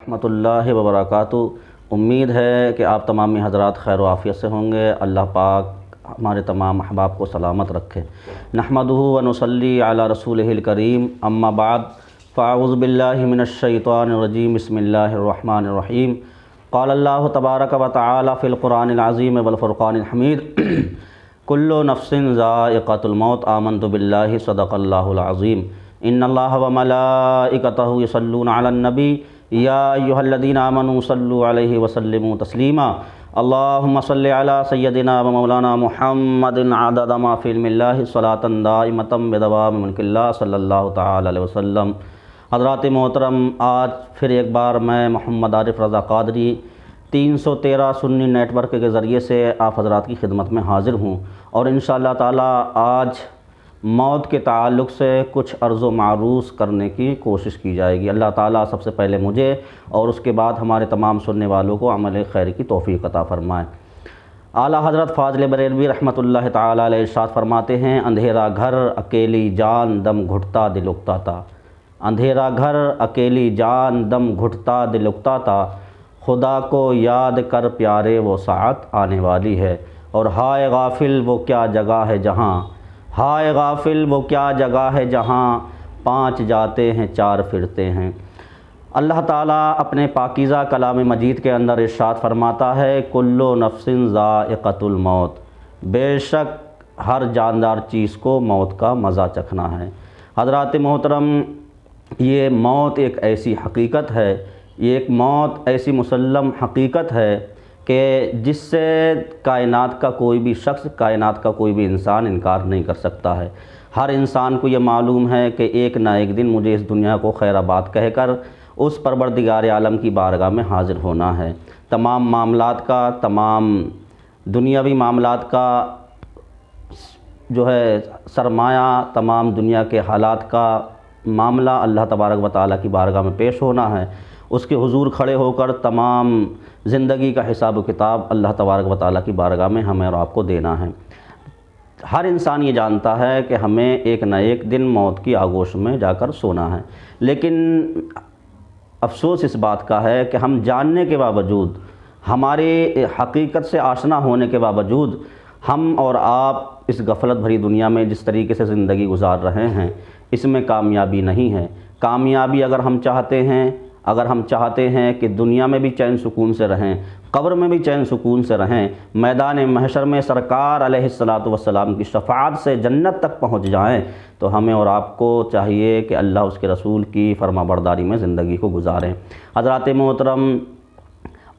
रहमतुल्लाहि व बरकातुहू। उम्मीद है कि आप तमामी हज़रात खैर व आफ़ियत से होंगे। अल्लाह पाक हमारे तमाम अहबाब को सलामत रखे। नहमदुहु व नुसल्ली अला रसूलिहिल करीम, अम्मा बाद, फ़अऊज़ु बिल्लाहि मिनश शैतानिर रजीम, बिस्मिल्लाहिर रहमानिर रहीम। क़ाल अल्लाहु तबारक व तआला फ़िल क़ुरानिल अज़ीम वल फ़ुरक़ानिल हमीद, कुल्लु नफ्सिन ज़ाइक़तुल मौत, आमन्तु बिल्लाहि सदक़ल्लाहुल अज़ीम। इन्नल्लाह व मलाइकतहु यसल्लूना अलन नबी, या अय्युहल्लज़ीना आमनू सल्लु अलैहि व सल्लिमू तस्लीमा। अल्लाहुम्मा सल्लि अला सय्यदिना व मौलाना मुहम्मदिन अदद मा फ़ी इल्मिल्लाहि सलातन दाइमतन बिदवामि मुल्किल्लाह सल्लल्लाहु तआला अलैहि वसल्लम। हज़रात मोहतरम, आज फिर एक बार मैं मोहम्मद आरिफ रज़ा क़ादरी 313 सुन्नी नेटवर्क के ज़रिए से आप हज़रात की खिदमत में हाज़िर हूँ और इंशाअल्लाह ताला आज मौत के ताल्लुक़ से कुछ अर्ज़ व मारूज़ करने की कोशिश की जाएगी। अल्लाह ताला सबसे पहले मुझे और उसके बाद हमारे तमाम सुनने वालों को अमल खैर की तौफ़ीक़ अता फ़रमाए। आला हज़रत फ़ाज़िल बरेलवी रहमतुल्लाहि तआला अलैहि इरशाद फरमाते हैं, अंधेरा घर अकेली जान दम घुटता दिल उकता था। अंधेरा घर अकेली जान दम घुटता दिल उकता था, खुदा को याद कर प्यारे वो साअत आने वाली है। और हाय गाफिल वो क्या जगह है जहाँ, हाय गाफिल वो क्या जगह है जहाँ, 5 जाते हैं 4 फिरते हैं। अल्लाह ताला अपने पाकीज़ा कलाम मजीद के अंदर इरशाद फरमाता है, कुल्लु नफ्सिन ज़ाइक़तुल मौत, बेशक हर जानदार चीज़ को मौत का मज़ा चखना है। हज़रात मोहतरम, ये मौत एक ऐसी हकीकत है, ये एक मौत ऐसी मुसल्लम हकीकत है कि जिससे कायनात का कोई भी शख्स, कायनात का कोई भी इंसान इनकार नहीं कर सकता है। हर इंसान को ये मालूम है कि एक ना एक दिन मुझे इस दुनिया को खैराबाद कहकर उस परवरदिगार आलम की बारगाह में हाज़िर होना है। तमाम मामलात का, तमाम दुनियावी मामलात का जो है सरमाया, तमाम दुनिया के हालात का मामला अल्लाह तबारक व तआला की बारगाह में पेश होना है। उसके हुजूर खड़े होकर तमाम ज़िंदगी का हिसाब व किताब अल्लाह तबारक व तआला की बारगाह में हमें और आपको देना है। हर इंसान ये जानता है कि हमें एक न एक दिन मौत की आगोश में जाकर सोना है, लेकिन अफसोस इस बात का है कि हम जानने के बावजूद, हमारे हकीकत से आशना होने के बावजूद, हम और आप इस गफलत भरी दुनिया में जिस तरीके से ज़िंदगी गुजार रहे हैं, इसमें कामयाबी नहीं है। कामयाबी अगर हम चाहते हैं, अगर हम चाहते हैं कि दुनिया में भी चैन सुकून से रहें, कब्र में भी चैन सुकून से रहें, मैदान महशर में सरकार अलैहिस्सलातु वस्सलाम की शफ़ाअत से जन्नत तक पहुँच जाएं, तो हमें और आपको चाहिए कि अल्लाह उसके रसूल की फरमाबरदारी में ज़िंदगी को गुजारें। हज़रात मोहतरम,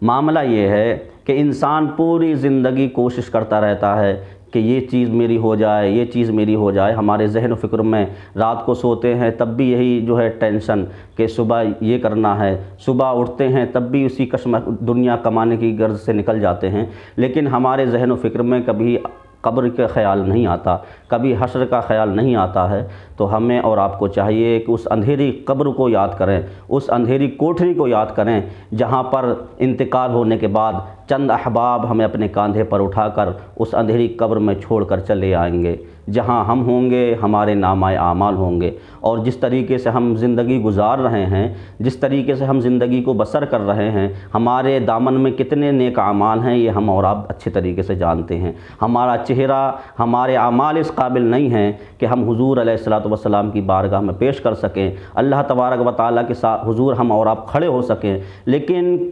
मामला ये है कि इंसान पूरी ज़िंदगी कोशिश करता रहता है कि ये चीज़ मेरी हो जाए, ये चीज़ मेरी हो जाए। हमारे ज़हन व फ़िक्र में रात को सोते हैं तब भी यही जो है टेंशन कि सुबह ये करना है, सुबह उठते हैं तब भी उसी कश्म दुनिया कमाने की गर्ज से निकल जाते हैं, लेकिन हमारे ज़हन व फ़िक्र में कभी कब्र का ख़याल नहीं आता, कभी हश्र का ख़याल नहीं आता है। तो हमें और आपको चाहिए कि उस अंधेरी कब्र को याद करें, उस अंधेरी कोठरी को याद करें जहाँ पर इंतकाल होने के बाद चंद अहबाब हमें अपने कंधे पर उठाकर उस अंधेरी कब्र में छोड़कर चले आएंगे, जहाँ हम होंगे, हमारे नामाए आमाल होंगे। और जिस तरीके से हम ज़िंदगी गुजार रहे हैं, जिस तरीके से हम ज़िंदगी को बसर कर रहे हैं, हमारे दामन में कितने नेक आमाल हैं, ये हम और आप अच्छे तरीके से जानते हैं। हमारा चेहरा, हमारे आमाल इस काबिल नहीं हैं कि हम हुजूर अलैहिस्सलातु वस्सलाम की बारगाह में पेश कर सकें, अल्लाह तबारक व तआला के साथ हुजूर हम और आप खड़े हो सकें। लेकिन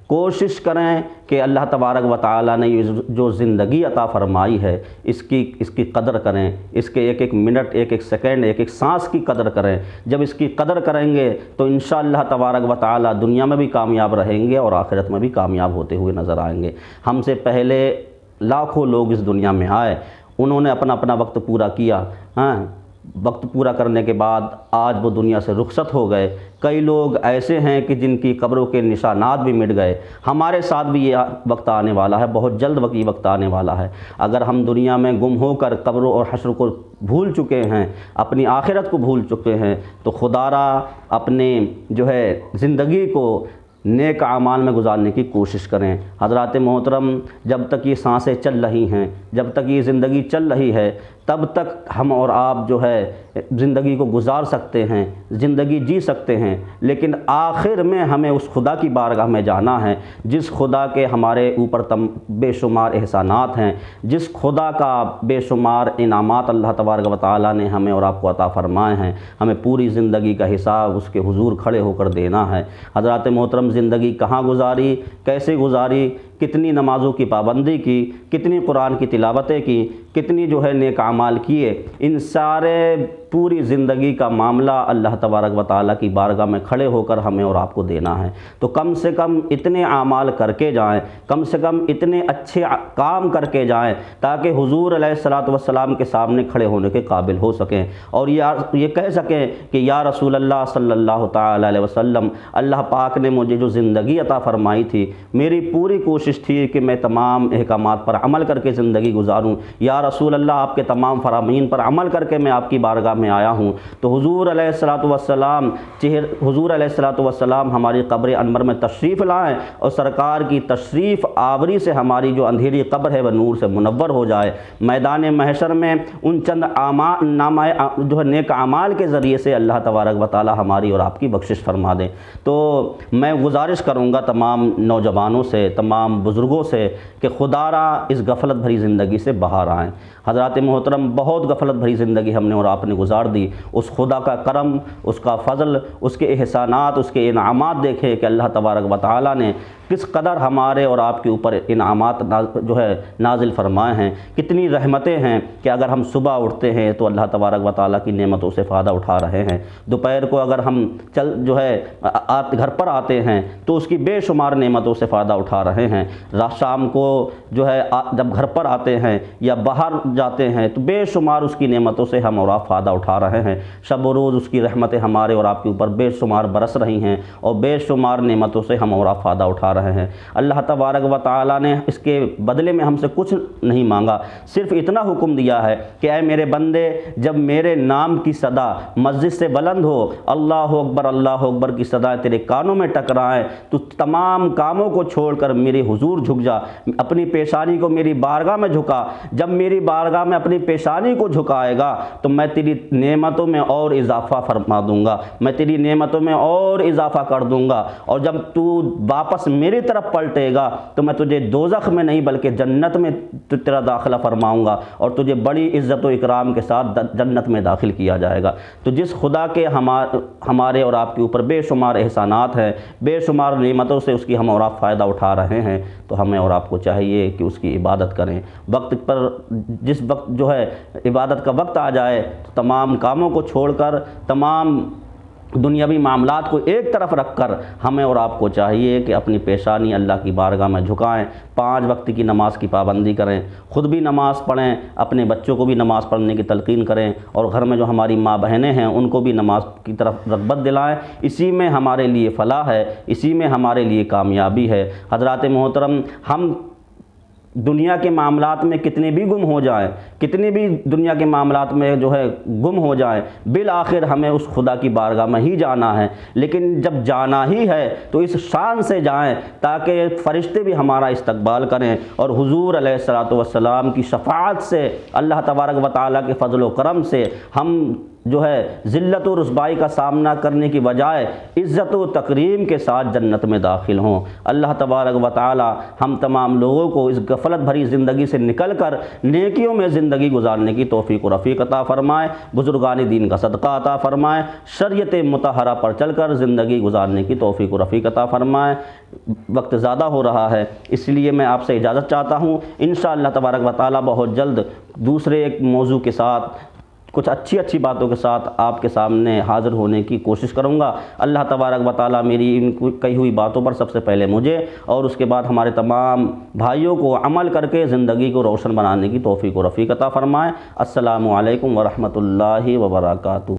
कोशिश करें कि अल्लाह तबारक व तआला ने जो ज़िंदगी अता फ़रमाई है, इसकी कदर करें, इसके एक एक मिनट, एक एक सेकंड, एक एक सांस की कदर करें। जब इसकी कदर करेंगे तो इंशाअल्लाह तबारक व तआला दुनिया में भी कामयाब रहेंगे और आखिरत में भी कामयाब होते हुए नज़र आएंगे। हमसे पहले लाखों लोग इस दुनिया में आए, उन्होंने अपना अपना वक्त पूरा किया, वक्त पूरा करने के बाद आज वो दुनिया से रुखसत हो गए। कई लोग ऐसे हैं कि जिनकी कब्रों के निशानात भी मिट गए। हमारे साथ भी ये वक्त आने वाला है, बहुत जल्द ये वक्त आने वाला है। अगर हम दुनिया में गुम होकर कब्रों और हश्र को भूल चुके हैं, अपनी आखिरत को भूल चुके हैं, तो खुदारा अपने जो है ज़िंदगी को नेक आमाल में गुजारने की कोशिश करें। हज़रात मोहतरम, जब तक ये सांसें चल रही हैं, जब तक ये ज़िंदगी चल रही है, تب تک ہم اور آپ جو ہے زندگی کو گزار سکتے ہیں، زندگی جی سکتے ہیں، لیکن آخر میں ہمیں اس خدا کی بارگاہ میں جانا ہے جس خدا کے ہمارے اوپر بے شمار احسانات ہیں، جس خدا کا بے شمار انعامات اللہ تبارک و تعالیٰ نے ہمیں اور آپ کو عطا فرمائے ہیں۔ ہمیں پوری زندگی کا حساب اس کے حضور کھڑے ہو کر دینا ہے۔ حضرات محترم، زندگی کہاں گزاری، کیسے گزاری، کتنی نمازوں کی پابندی کی، کتنی قرآن کی تلاوتیں کی، کتنی جو ہے نیک اعمال کیے، ان سارے پوری زندگی کا معاملہ اللہ تبارک و تعالیٰ کی بارگاہ میں کھڑے ہو کر ہمیں اور آپ کو دینا ہے۔ تو کم سے کم اتنے اعمال کر کے جائیں، کم سے کم اتنے اچھے کام کر کے جائیں تاکہ حضور علیہ الصلاۃ والسلام کے سامنے کھڑے ہونے کے قابل ہو سکیں اور یہ کہہ سکیں کہ یا رسول اللہ صلی اللہ تعالی علیہ وسلم، اللہ پاک نے مجھے جو زندگی عطا فرمائی تھی، میری پوری کوشش تھی کہ میں تمام احکامات پر عمل کر کے زندگی گزاروں۔ یا رسول اللہ، آپ کے تمام فرامین پر عمل کر کے میں آپ کی بارگاہ میں آیا ہوں۔ تو حضور علیہ الصلاۃ والسلام ہماری قبر انور میں تشریف لائیں اور سرکار کی تشریف آوری سے ہماری جو اندھیری قبر ہے وہ نور سے منور ہو جائے۔ میدان محشر میں ان چند جو ہے نیک اعمال کے ذریعے سے اللہ تبارک و تعالی ہماری اور آپ کی بخشش فرما دیں۔ تو میں گزارش کروں گا تمام نوجوانوں سے، تمام بزرگوں سے کہ خدا را اس غفلت بھری زندگی سے باہر آئیں۔ حضرات محترم، بہت غفلت بھری زندگی ہم نے اور آپ نے گزار دی۔ اس خدا کا کرم، اس کا فضل، اس کے احسانات، اس کے انعامات دیکھیں کہ اللہ تبارک و تعالیٰ نے کس قدر ہمارے اور آپ کے اوپر انعامات جو ہے نازل فرمائے ہیں، کتنی رحمتیں ہیں کہ اگر ہم صبح اٹھتے ہیں تو اللہ تبارک و تعالیٰ کی نعمتوں سے فائدہ اٹھا رہے ہیں، دوپہر کو اگر ہم گھر پر آتے ہیں تو اس کی بے شمار نعمتوں سے فائدہ اٹھا رہے ہیں، شام کو جو ہے جب گھر پر آتے ہیں یا باہر جاتے ہیں تو بے شمار اس کی نعمتوں سے ہم اور آپ فائدہ اٹھا رہے ہیں۔ شب و روز اس کی رحمتیں ہمارے اور آپ کے اوپر بے شمار برس رہی ہیں اور بے شمار نعمتوں سے ہم اور آپ فائدہ اٹھا رہے ہیں۔ اللہ تبارک و تعالیٰ نے اس کے بدلے میں ہم سے کچھ نہیں مانگا، صرف اتنا حکم دیا ہے کہ اے میرے بندے، جب میرے نام کی صدا مسجد سے بلند ہو، اللہ اکبر کی صدا تیرے کانوں میں ٹکرائیں تو تمام کاموں کو چھوڑ کر میرے حضور جھک جا، اپنی پیشانی کو میری بارگاہ میں جھکا۔ جب میری بارگاہ میں اپنی پیشانی کو جھکائے گا تو میں تیری نعمتوں میں اور اضافہ فرما دوں گا، میں تیری نعمتوں میں اور اضافہ کر دوں گا، اور جب تو واپس میری طرف پلٹے گا تو میں تجھے دوزخ میں نہیں بلکہ جنت میں تیرا داخلہ فرماؤں گا اور تجھے بڑی عزت و اکرام کے ساتھ جنت میں داخل کیا جائے گا۔ تو جس خدا کے ہمارے اور آپ کے اوپر بے شمار احسانات ہیں، بے شمار نعمتوں سے اس کی ہم اور آپ فائدہ اٹھا رہے ہیں، تو ہمیں اور آپ کو چاہیے کہ اس کی عبادت کریں۔ وقت پر جس وقت جو ہے عبادت کا وقت آ جائے تو تمام کاموں کو چھوڑ کر، تمام دنیاوی معاملات کو ایک طرف رکھ کر ہمیں اور آپ کو چاہیے کہ اپنی پیشانی اللہ کی بارگاہ میں جھکائیں، 5 وقت کی نماز کی پابندی کریں، خود بھی نماز پڑھیں، اپنے بچوں کو بھی نماز پڑھنے کی تلقین کریں، اور گھر میں جو ہماری ماں بہنیں ہیں ان کو بھی نماز کی طرف رغبت دلائیں۔ اسی میں ہمارے لیے فلاح ہے، اسی میں ہمارے لیے کامیابی ہے۔ حضرات محترم، ہم دنیا کے معاملات میں کتنے بھی گم ہو جائیں، کتنے بھی دنیا کے معاملات میں جو ہے گم ہو جائیں، بالآخر ہمیں اس خدا کی بارگاہ میں ہی جانا ہے، لیکن جب جانا ہی ہے تو اس شان سے جائیں تاکہ فرشتے بھی ہمارا استقبال کریں اور حضور علیہ الصلاۃ والسلام کی شفاعت سے، اللہ تبارک و تعالیٰ کے فضل و کرم سے ہم جو ہے ذلت و رسوائی کا سامنا کرنے کی بجائے عزت و تکریم کے ساتھ جنت میں داخل ہوں۔ اللہ تبارک و تعالی ہم تمام لوگوں کو اس غفلت بھری زندگی سے نکل کر نیکیوں میں زندگی گزارنے کی توفیق و رفیق عطا فرمائے، بزرگان دین کا صدقہ عطا فرمائے، شریعت مطہرہ پر چل کر زندگی گزارنے کی توفیق و رفیق عطا فرمائے۔ وقت زیادہ ہو رہا ہے، اس لیے میں آپ سے اجازت چاہتا ہوں۔ انشاءاللہ تبارک و تعالی بہت جلد دوسرے ایک موضوع کے ساتھ، کچھ اچھی باتوں کے ساتھ آپ کے سامنے حاضر ہونے کی کوشش کروں گا۔ اللہ تبارک و تعالیٰ میری ان کہی ہوئی باتوں پر سب سے پہلے مجھے اور اس کے بعد ہمارے تمام بھائیوں کو عمل کر کے زندگی کو روشن بنانے کی توفیق و رفیق عطا فرمائے۔ السلام علیکم ورحمۃ اللہ وبرکاتہ۔